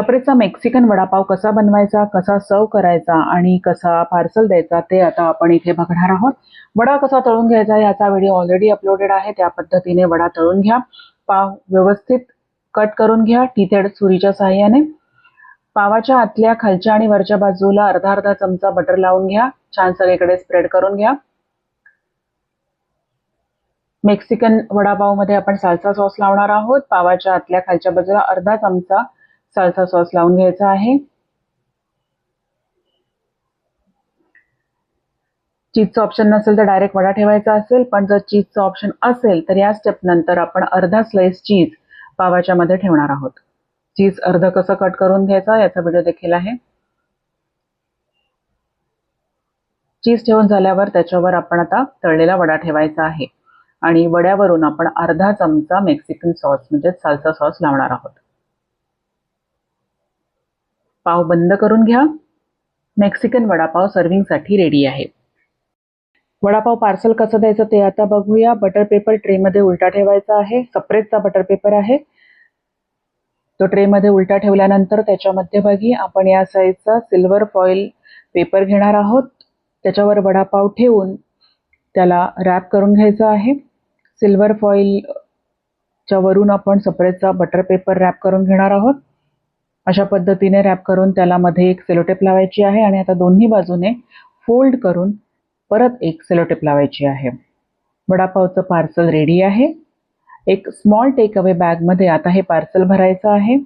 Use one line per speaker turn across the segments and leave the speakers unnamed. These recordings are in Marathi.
सप्रेचा मेक्सिकन वडापाव कसा बनवायचा, कसा सर्व करायचा आणि कसा पार्सल द्यायचा ते आता आपण इथे बघणार आहोत. वडा कसा तळून घ्यायचा याचा व्हिडिओ ऑलरेडी अपलोडेड आहे. त्या पद्धतीने वडा तळून घ्या. पाव व्यवस्थित कट करून घ्या टीथेड सुरीच्या सहाय्याने. पावाच्या आतल्या, खालच्या आणि वरच्या बाजूला अर्धा अर्धा चमचा बटर लावून घ्या. छान सगळीकडे स्प्रेड करून घ्या. मेक्सिकन वडापाव मध्ये आपण साल्सा सॉस लावणार आहोत. पावाच्या आतल्या, खालच्या बाजूला अर्धा चमचा साल्सा सॉस लावून घ्यायचा आहे. चीजचं ऑप्शन नसेल तर डायरेक्ट वडा ठेवायचा असेल, पण जर चीजचं ऑप्शन असेल तर या स्टेप नंतर आपण अर्धा स्लाइस चीज पावाच्या मध्ये ठेवणार आहोत. चीज अर्ध कसं कट करून घ्यायचा याचा व्हिडिओ देखील आहे. चीज ठेवून झाल्यावर त्याच्यावर आपण आता तळलेला वडा ठेवायचा आहे आणि वड्यावरून आपण अर्धा चमचा मेक्सिकन सॉस म्हणजे साल्सा सॉस लावणार आहोत. पाव बंद करून घ्या. मेक्सिकन वडापाव सर्व्हिंगसाठी रेडी आहे. वडापाव पार्सल कसं द्यायचं ते आता बघूया. बटर पेपर ट्रेमध्ये उलटा ठेवायचा आहे. सप्रेचा बटर पेपर आहे. तो ट्रेमध्ये उलटा ठेवल्यानंतर त्याच्या मध्यभागी आपण या साईजचा सिल्वर फॉईल पेपर घेणार आहोत. त्याच्यावर वडापाव ठेवून त्याला रॅप करून घ्यायचं आहे. सिल्वर फॉईलच्या वरून आपण सप्रेचा बटर पेपर रॅप करून घेणार आहोत. अशा पद्धतीने रॅप करून त्याला मध्ये एक सेलोटेप लावायची आहे आणि आता दोन्ही बाजूने फोल्ड करून परत एक सेलोटेप लावायची आहे. वडापावचं पार्सल रेडी आहे. एक स्मॉल टेक अवे बॅगमध्ये आता हे पार्सल भरायचं आहे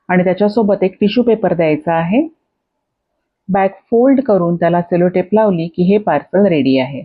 आणि त्याच्यासोबत एक टिश्यू पेपर द्यायचा आहे. बॅग फोल्ड करून त्याला सेलोटेप लावली की हे पार्सल रेडी आहे.